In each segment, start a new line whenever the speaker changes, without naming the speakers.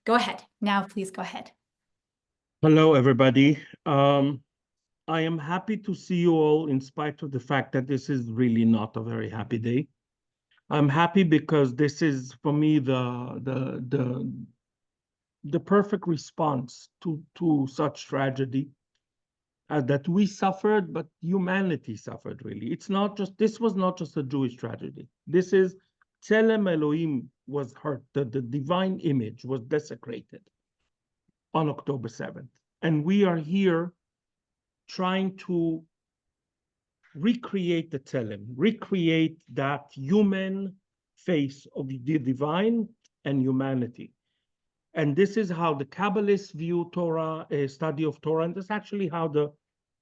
Go ahead. Now, please go ahead.
Hello, everybody. I am happy to see you all in spite of the fact that this is really not a very happy day. I'm happy because this is, for me, the perfect response to such tragedy that we suffered, but humanity suffered, really. This was not just a Jewish tragedy. This is Tselem Elohim was hurt. The divine image was desecrated on October 7th. And we are here trying to recreate the Tselem, recreate that human face of the divine and humanity. And this is how the Kabbalists view Torah, a study of Torah, and that's actually how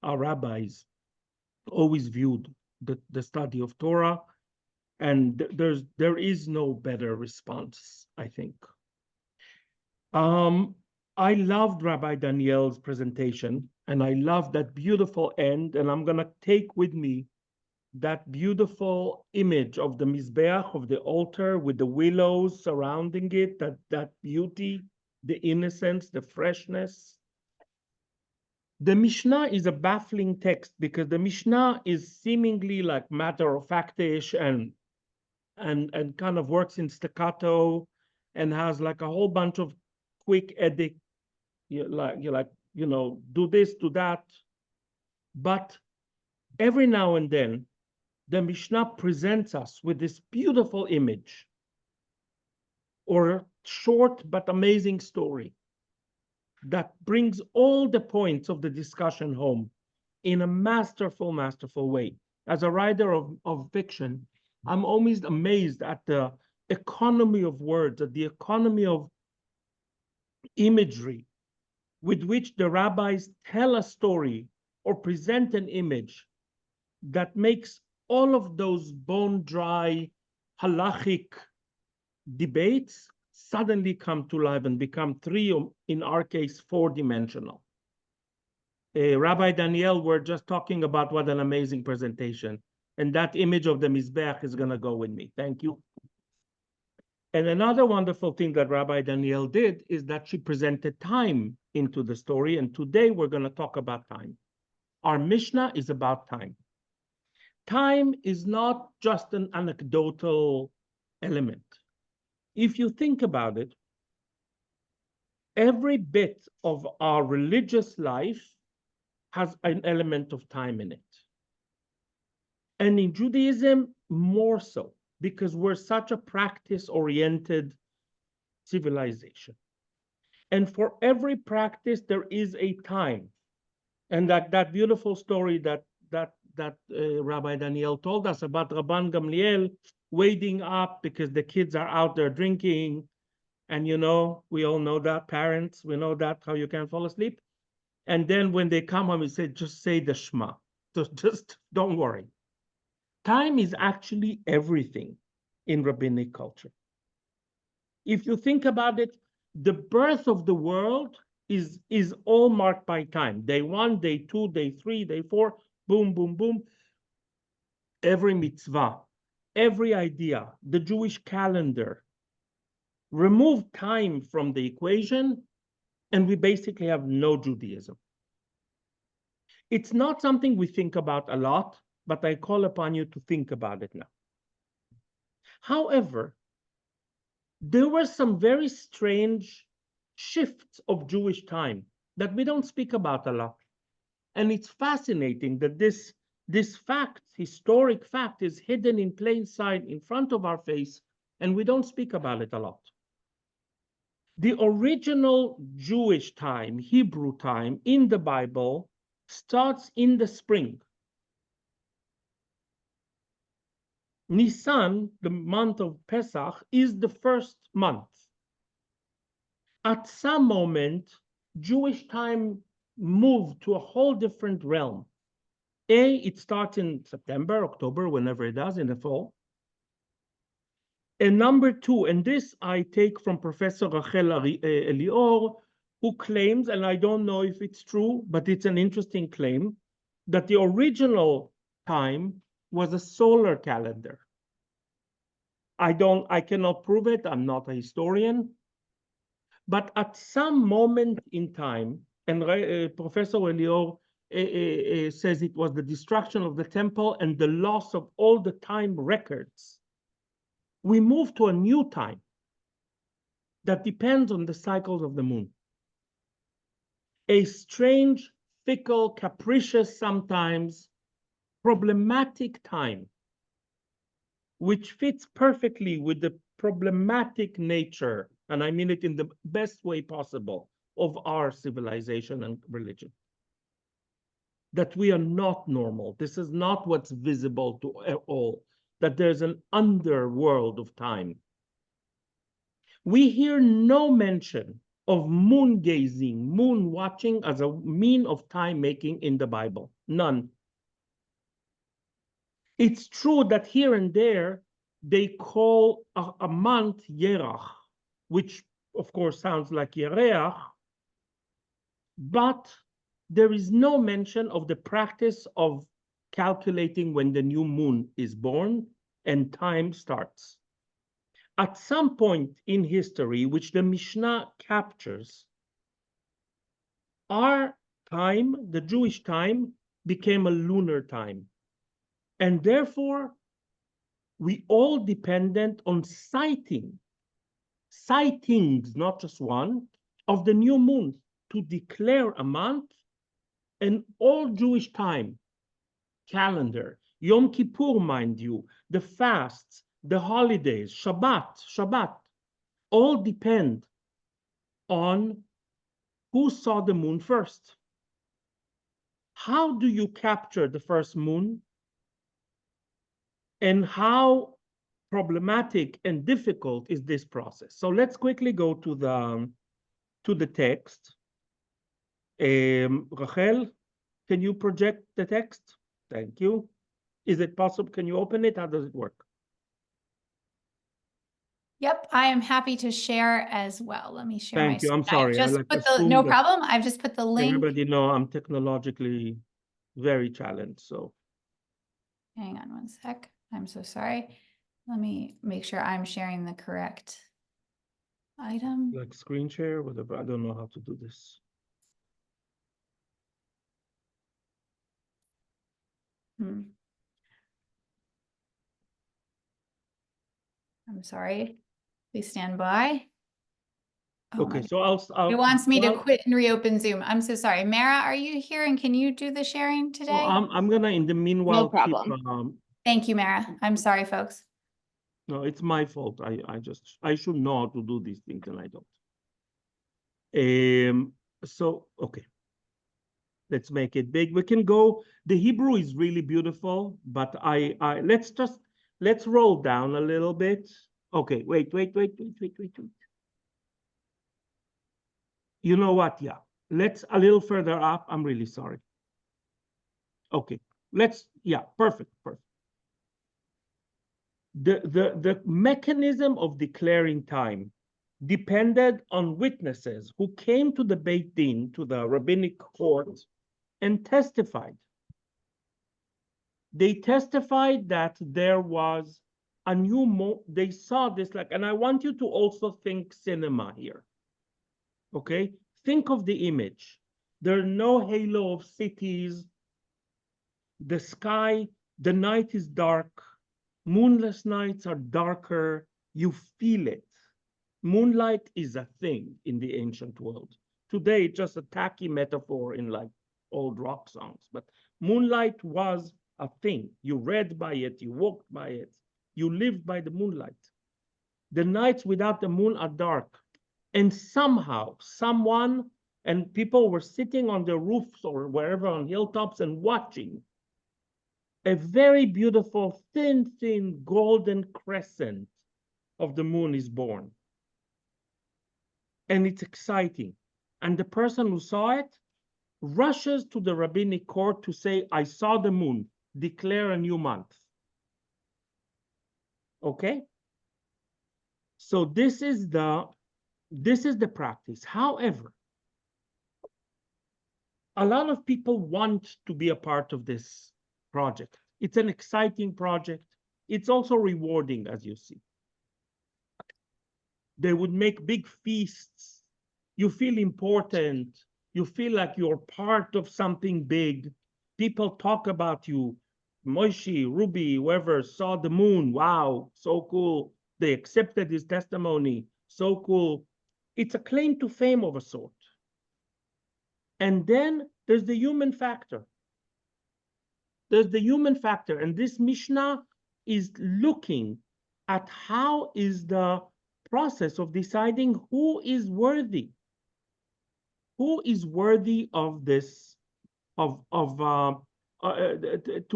our rabbis always viewed the study of Torah. And there is no better response, I think. I loved Rabbi Daniel's presentation, and I love that beautiful end, and I'm going to take with me that beautiful image of the Mizbeach, of the altar, with the willows surrounding it, that beauty, the innocence, the freshness. The Mishnah is a baffling text because the Mishnah is seemingly like matter-of-fact-ish and kind of works in staccato and has like a whole bunch of quick edict. You're like, do this, do that. But every now and then, the Mishnah presents us with this beautiful image or a short but amazing story that brings all the points of the discussion home in a masterful way. As a writer of fiction, I'm always amazed at the economy of words, at the economy of imagery with which the rabbis tell a story or present an image that makes all of those bone-dry halachic debates suddenly come to life and become three, or in our case, four-dimensional. Rabbi Daniel, we're just talking about what an amazing presentation. And that image of the Mizbeach is going to go with me. Thank you. And another wonderful thing that Rabbi Daniel did is that she presented time into the story. And today we're going to talk about time. Our Mishnah is about time. Time is not just an anecdotal element. If you think about it, every bit of our religious life has an element of time in it. And in Judaism, more so, because we're such a practice-oriented civilization. And for every practice, there is a time. And that beautiful story that Rabbi Daniel told us about Rabban Gamliel waiting up because the kids are out there drinking. And we all know that, parents, we know that, how you can't fall asleep. And then when they come home, he said, just say the Shema. Just don't worry. Time is actually everything in rabbinic culture. If you think about it, the birth of the world is all marked by time. Day 1, day 2, day 3, day 4, boom, boom, boom. Every mitzvah, every idea, the Jewish calendar, remove time from the equation, and we basically have no Judaism. It's not something we think about a lot, but I call upon you to think about it now. However, there were some very strange shifts of Jewish time that we don't speak about a lot. And it's fascinating that this fact, historic fact, is hidden in plain sight in front of our face, and we don't speak about it a lot. The original Jewish time, Hebrew time in the Bible, starts in the spring. Nisan, the month of Pesach, is the first month. At some moment, Jewish time moved to a whole different realm. It starts in September, October, whenever it does, in the fall. And number 2, and this I take from Professor Rachel Elior, who claims, and I don't know if it's true, but it's an interesting claim, that the original time was a solar calendar. I cannot prove it, I'm not a historian, But at some moment in time, and Professor Elior says it was the destruction of the temple and the loss of all the time records, we move to a new time that depends on the cycles of the moon. A strange, fickle, capricious, sometimes problematic time, which fits perfectly with the problematic nature, and I mean it in the best way possible, of our civilization and religion. That we are not normal. This is not what's visible to all, that there's an underworld of time. We hear no mention of moon gazing, moon watching as a mean of time making in the Bible. None. It's true that here and there they call a month Yerach, which of course sounds like Yereach, but there is no mention of the practice of calculating when the new moon is born and time starts. At some point in history, which the Mishnah captures, our time, the Jewish time, became a lunar time. And therefore, we all dependent on sightings, not just one, of the new moon to declare a month. And all Jewish time, calendar, Yom Kippur, mind you, the fasts, the holidays, Shabbat, all depend on who saw the moon first. How do you capture the first moon? And how problematic and difficult is this process? So let's quickly go to the text. Rachel, can you project the text? Thank you. Is it possible? Can you open it? How does it work?
Yep, I am happy to share as well. Let me share my
Thank you. I'm
screen.
sorry. I
Just
like
put the,
assume
no
that
problem. I've just put the link.
everybody know I'm technologically very challenged. So
Hang on one sec. I'm so sorry. Let me make sure I'm sharing the correct item.
like screen share, whatever. I don't know how to do this.
I'm sorry. Please stand by. Oh
Okay,
my,
so I'll
it wants me to
well,
quit and reopen Zoom. I'm so sorry. Mara, are you here and can you do the sharing
so
today?
I'm gonna in the meanwhile keep
Thank you, Mara. I'm sorry, folks.
no, it's my fault. I should know how to do these things and I don't. So okay. Let's make it big. We can go. The Hebrew is really beautiful, but let's roll down a little bit. Okay, wait. You know what? Yeah, let's a little further up. I'm really sorry. Okay, perfect. The mechanism of declaring time depended on witnesses who came to the Beit Din, to the rabbinic court, and testified. They testified that there was a new they saw this like, and I want you to also think cinema here. Okay, think of the image. There are no halo of cities. The sky, the night is dark. Moonless nights are darker. You feel it. Moonlight is a thing in the ancient world. Today, it's just a tacky metaphor in like old rock songs, but moonlight was a thing. You read by it, you walked by it, you lived by the moonlight. The nights without the moon are dark. And somehow, someone, and people were sitting on the roofs or wherever on hilltops and watching a very beautiful, thin golden crescent of the moon is born. And it's exciting. And the person who saw it rushes to the rabbinic court to say, I saw the moon, declare a new month. Okay? So this is the practice. However, a lot of people want to be a part of this project. It's an exciting project. It's also rewarding, as you see. They would make big feasts You feel important. You feel like you're part of something big. People talk about you. Moshe, Ruby, whoever saw the moon. Wow, so cool. They accepted his testimony. So cool. It's a claim to fame of a sort. And then there's the human factor. There's the human factor. And this Mishnah is looking at how is the process of deciding who is worthy. Who is worthy of this, to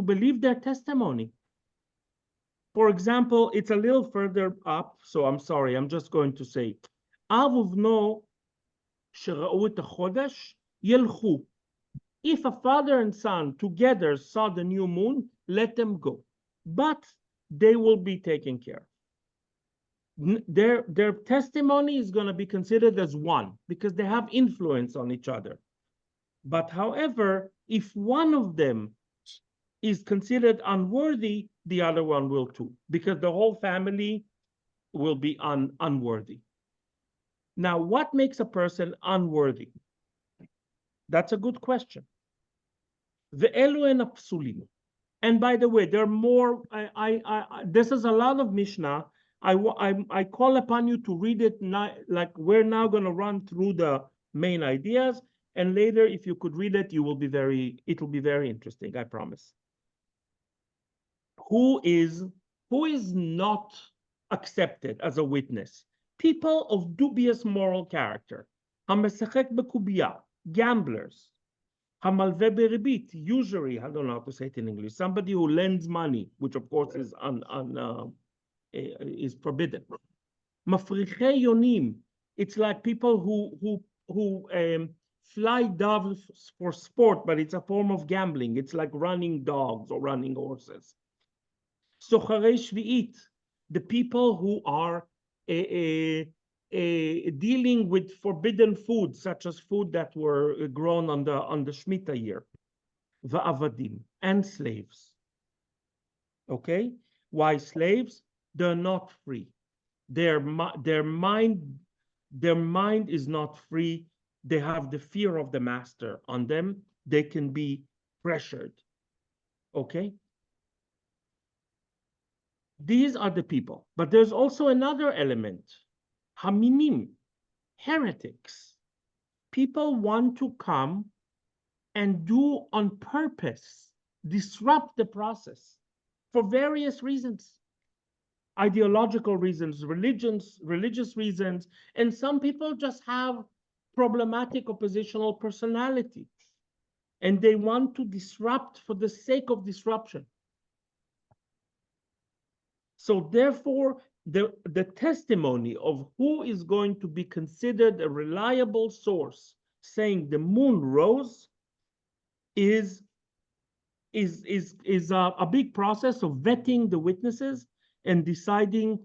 believe their testimony. For example, it's a little further up, so I'm sorry, I'm just going to say, אב ובנו שראו את החודש, ילכו. If a father and son together saw the new moon, let them go. But they will be taken care of. Their testimony is going to be considered as one because they have influence on each other. But however, if one of them is considered unworthy, the other one will too, because the whole family will be unworthy. Now, what makes a person unworthy? That's a good question. Ve'elu en hapsulim. And by the way, there are more. This is a lot of Mishnah. I call upon you to read it now, like we're now going to run through the main ideas, and later, if you could read it, it will be very interesting, I promise. Who is not accepted as a witness? People of dubious moral character. Hamesechek bekubiya, gamblers. Hamalve beribit, usury, I don't know how to say it in English, somebody who lends money, which of course is forbidden. Mafriche yonim, it's like people who fly doves for sport, but it's a form of gambling. It's like running dogs or running horses. Socharei shvi'it, the people who are dealing with forbidden food, such as food that were grown on the Shemitah year. Va'avadim, and slaves. Okay? Why slaves? They're not free. Their mind is not free. They have the fear of the master on them. They can be pressured. Okay? These are the people. But there's also another element. Haminim, heretics. People want to come and do on purpose, disrupt the process for various reasons. Ideological reasons, religious reasons, and some people just have problematic oppositional personality. And they want to disrupt for the sake of disruption. So therefore, the testimony of who is going to be considered a reliable source saying the moon rose is a big process of vetting the witnesses and deciding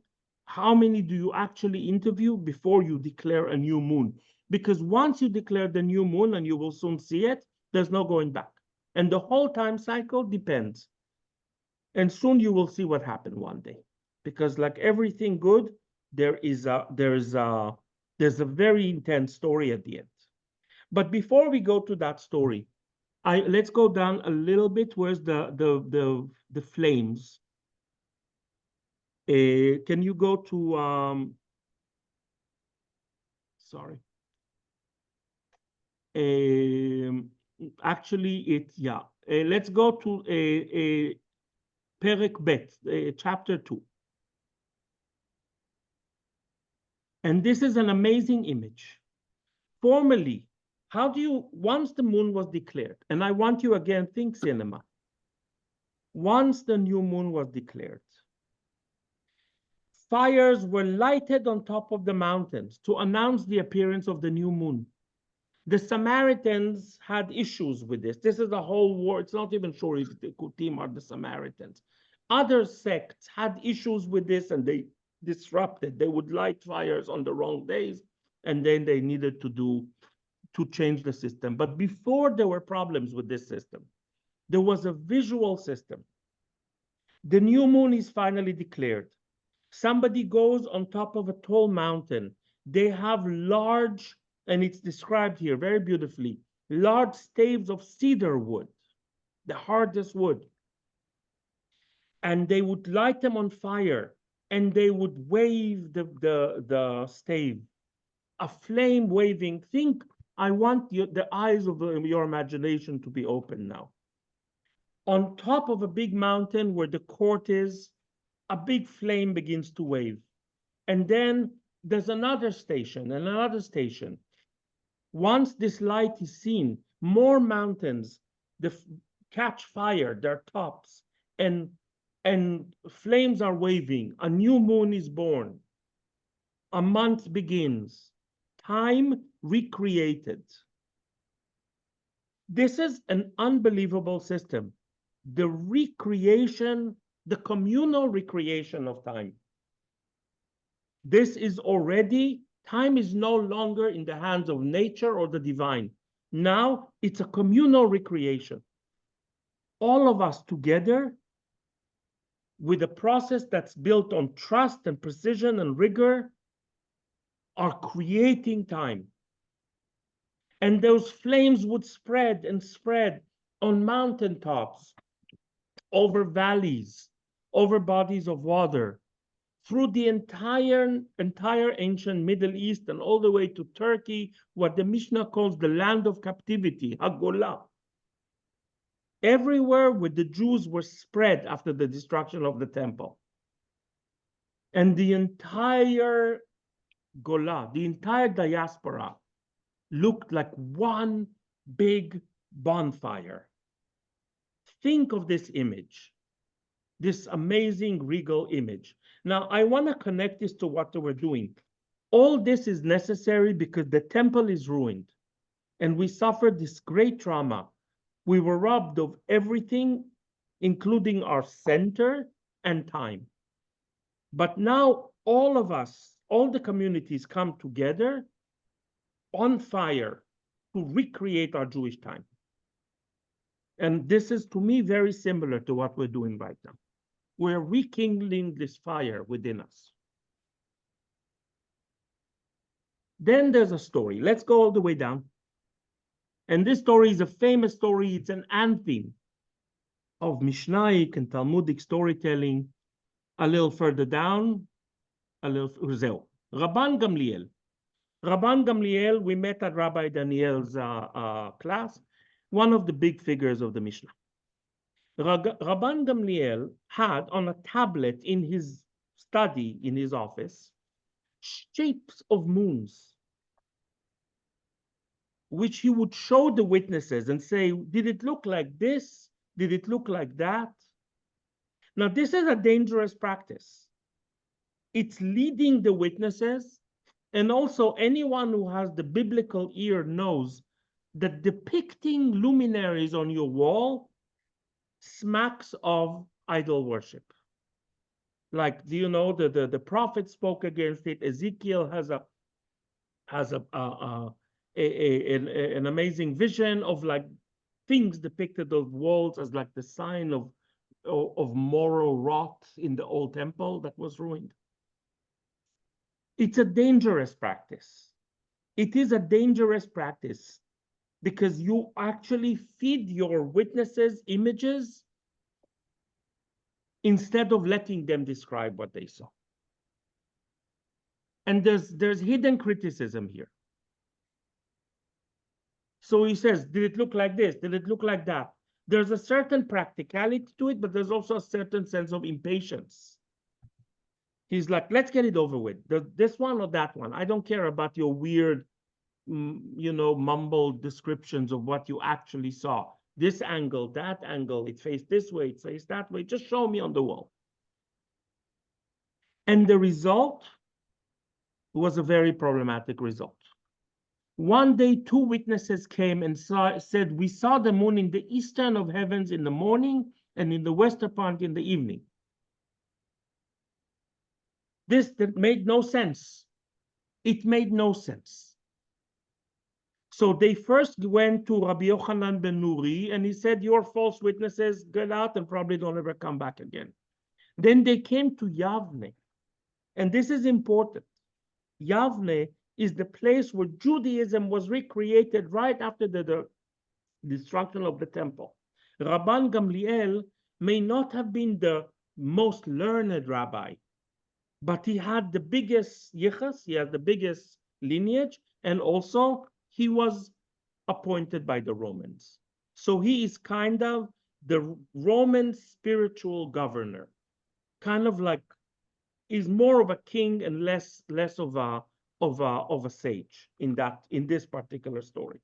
how many do you actually interview before you declare a new moon. Because once you declare the new moon, and you will soon see it, there's no going back. And the whole time cycle depends. And soon you will see what happened one day. Because like everything good, there's a very intense story at the end. But before we go to that story, let's go down a little bit. Where's the flames? Can you go to sorry. Actually, let's go to Perek Bet, chapter 2. And this is an amazing image. Formally, once the moon was declared, and I want you again, think cinema. Once the new moon was declared, fires were lighted on top of the mountains to announce the appearance of the new moon. The Samaritans had issues with this. This is a whole war. It's not even sure if the Kutim are the Samaritans. Other sects had issues with this, and they disrupted. They would light fires on the wrong days, and then they needed to change the system. But before there were problems with this system, there was a visual system. The new moon is finally declared. Somebody goes on top of a tall mountain. They have large and it's described here very beautifully, large staves of cedar wood, the hardest wood. And they would light them on fire, and they would wave the stave, a flame waving. Think, I want the eyes of your imagination to be open now. On top of a big mountain where the court is, a big flame begins to wave. And then there's another station and another station. Once this light is seen, more mountains catch fire, their tops, and flames are waving. A new moon is born. A month begins. Time recreated. This is an unbelievable system. The recreation, the communal recreation of time. This is already, time is no longer in the hands of nature or the divine. Now it's a communal recreation. All of us together with a process that's built on trust and precision and rigor are creating time. And those flames would spread and spread on mountaintops, over valleys, over bodies of water, through the entire ancient Middle East and all the way to Turkey, what the Mishnah calls the land of captivity, Hagolah. Everywhere where the Jews were spread after the destruction of the temple. And the entire Golah, the entire diaspora, looked like one big bonfire. Think of this image, this amazing regal image. Now, I want to connect this to what we're doing. All this is necessary because the temple is ruined, and we suffered this great trauma. We were robbed of everything, including our center and time. But now all of us, all the communities come together on fire to recreate our Jewish time. And this is, to me, very similar to what we're doing right now. We're rekindling this fire within us. Then there's a story. Let's go all the way down. And this story is a famous story. It's an anthem of Mishnaic and Talmudic storytelling. A little further down, Rabban Gamliel. Rabban Gamliel, we met at Rabbi Daniel's class, one of the big figures of the Mishnah. Rabban Gamliel had on a tablet in his study, in his office, shapes of moons, which he would show the witnesses and say, did it look like this? Did it look like that? Now, this is a dangerous practice. It's leading the witnesses, and also anyone who has the biblical ear knows that depicting luminaries on your wall smacks of idol worship. Like, do you know the prophet spoke against it? Ezekiel has an amazing vision of like things depicted on walls as like the sign of moral rot in the old temple that was ruined. It's a dangerous practice. It is a dangerous practice because you actually feed your witnesses images instead of letting them describe what they saw. And there's hidden criticism here. So he says, did it look like this? Did it look like that? There's a certain practicality to it, but there's also a certain sense of impatience. He's like, let's get it over with. This one or that one. I don't care about your weird, mumbled descriptions of what you actually saw. This angle, that angle, it faced this way, it faced that way. Just show me on the wall. And the result was a very problematic result. One day, two witnesses came and said, we saw the moon in the eastern of heavens in the morning and in the western part in the evening. This made no sense. It made no sense. So they first went to Rabbi Yochanan ben Nuri, and he said, you're false witnesses, get out and probably don't ever come back again. Then they came to Yavne, and this is important. Yavne is the place where Judaism was recreated right after the destruction of the temple. Rabban Gamliel may not have been the most learned rabbi, but he had the biggest yichus, he had the biggest lineage, and also he was appointed by the Romans. So he is kind of the Roman spiritual governor, kind of like is more of a king and less of a sage in this particular story.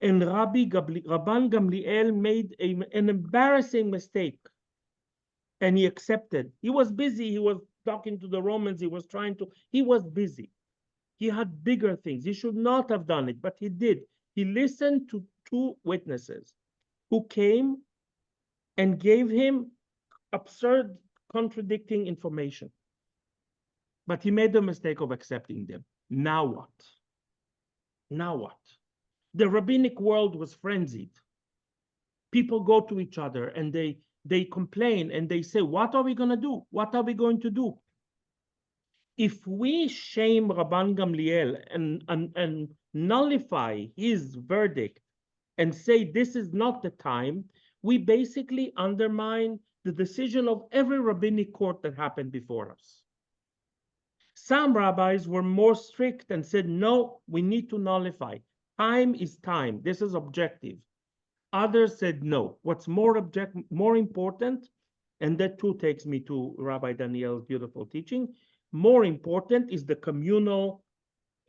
And Rabban Gamliel made an embarrassing mistake, and he accepted. He was busy. He was talking to the Romans. He was busy. He had bigger things. He should not have done it, but he did. He listened to two witnesses who came and gave him absurd, contradicting information. But he made the mistake of accepting them. Now what? Now what? The rabbinic world was frenzied. People go to each other and they complain and they say, what are we going to do? What are we going to do? If we shame Rabban Gamliel and nullify his verdict and say this is not the time, we basically undermine the decision of every rabbinic court that happened before us. Some rabbis were more strict and said, no, we need to nullify. Time is time. This is objective. Others said no. What's more important, and that too takes me to Rabbi Daniel's beautiful teaching, more important is the communal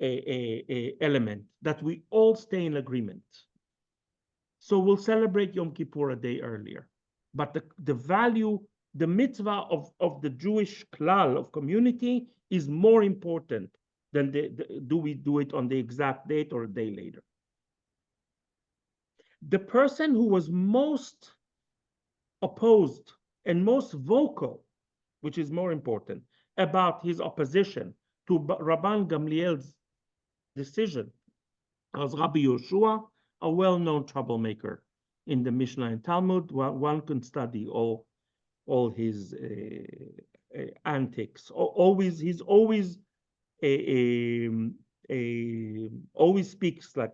element, that we all stay in agreement. So we'll celebrate Yom Kippur a day earlier. But the value, the mitzvah of the Jewish klal, of community, is more important than do we do it on the exact date or a day later. The person who was most opposed and most vocal, which is more important, about his opposition to Rabban Gamliel's decision was Rabbi Yoshua, a well-known troublemaker in the Mishnah and Talmud. One can study all his antics. He's always always speaks like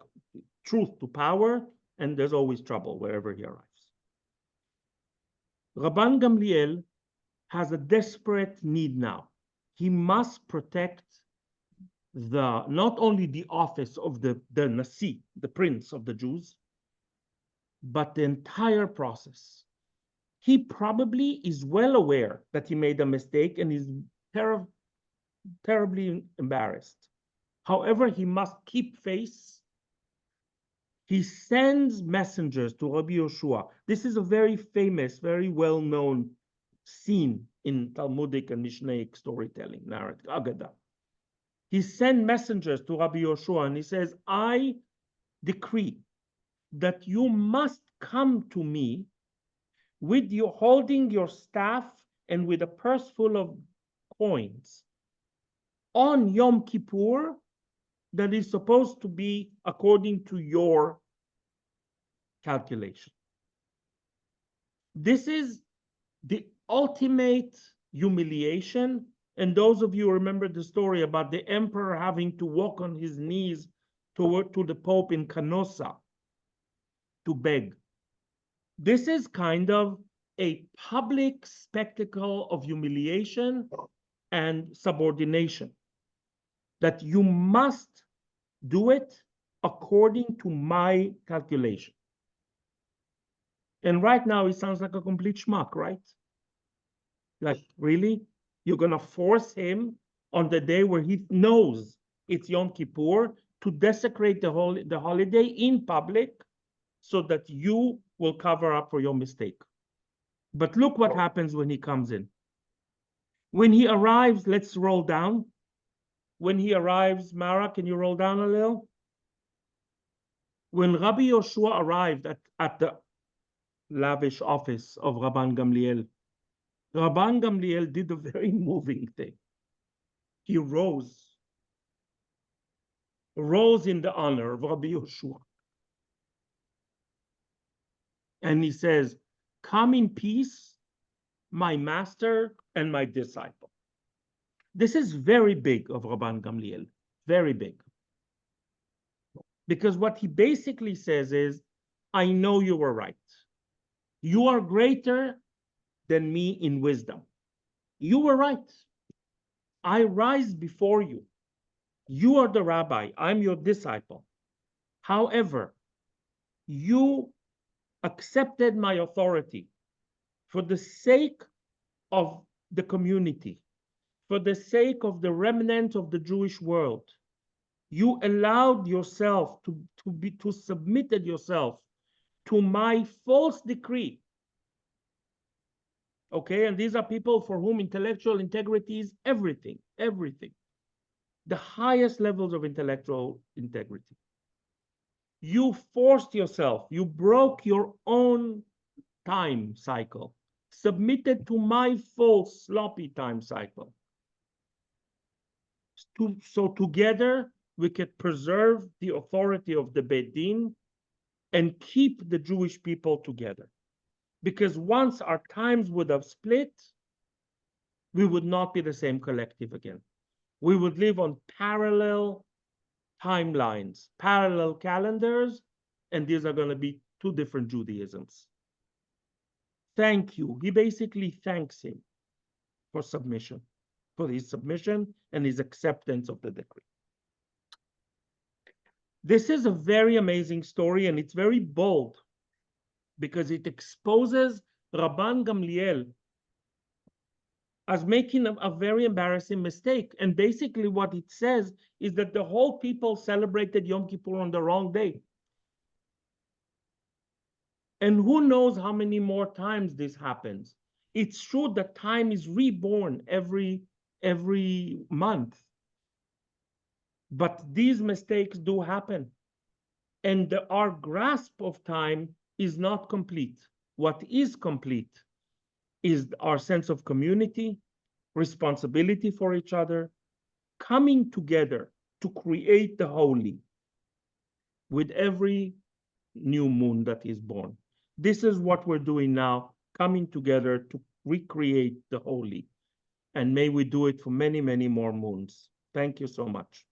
truth to power, and there's always trouble wherever he arrives. Rabban Gamliel has a desperate need now. He must protect not only the office of the Nasi, the prince of the Jews, but the entire process. He probably is well aware that he made a mistake and is terribly embarrassed. However, he must keep face. He sends messengers to Rabbi Yoshua. This is a very famous, very well-known scene in Talmudic and Mishnaic storytelling narrative, Agadah. He sent messengers to Rabbi Yoshua and he says, I decree that you must come to me with you holding your staff and with a purse full of coins on Yom Kippur that is supposed to be according to your calculation. This is the ultimate humiliation. And those of you remember the story about the emperor having to walk on his knees to the Pope in Canossa to beg. This is kind of a public spectacle of humiliation and subordination, that you must do it according to my calculation. And right now, it sounds like a complete schmuck, right? Like, really? You're going to force him on the day where he knows it's Yom Kippur to desecrate the holiday in public so that you will cover up for your mistake. But look what happens when he comes in. When he arrives, let's roll down. When he arrives, Mara, can you roll down a little? When Rabbi Yoshua arrived at the lavish office of Rabban Gamliel, Rabban Gamliel did a very moving thing. He rose in the honor of Rabbi Yoshua. And he says, come in peace, my master and my disciple. This is very big of Rabban Gamliel, very big. Because what he basically says is, I know you were right. You are greater than me in wisdom. You were right. I rise before you. You are the rabbi. I'm your disciple. However, you accepted my authority for the sake of the community, for the sake of the remnant of the Jewish world. You allowed yourself to submitted yourself to my false decree. Okay, and these are people for whom intellectual integrity is everything, everything. The highest levels of intellectual integrity. You forced yourself, you broke your own time cycle, submitted to my false, sloppy time cycle. So together, we can preserve the authority of the Beit Din and keep the Jewish people together. Because once our times would have split, we would not be the same collective again. We would live on parallel timelines, parallel calendars, and these are going to be two different Judaisms. Thank you. He basically thanks him for submission, for his submission and his acceptance of the decree. This is a very amazing story, and it's very bold because it exposes Rabban Gamliel as making a very embarrassing mistake. And basically what it says is that the whole people celebrated Yom Kippur on the wrong day. And who knows how many more times this happens. It's true that time is reborn every month. But these mistakes do happen. And our grasp of time is not complete. What is complete is our sense of community, responsibility for each other, coming together to create the holy with every new moon that is born. This is what we're doing now, coming together to recreate the holy. And may we do it for many, many more moons. Thank you so much.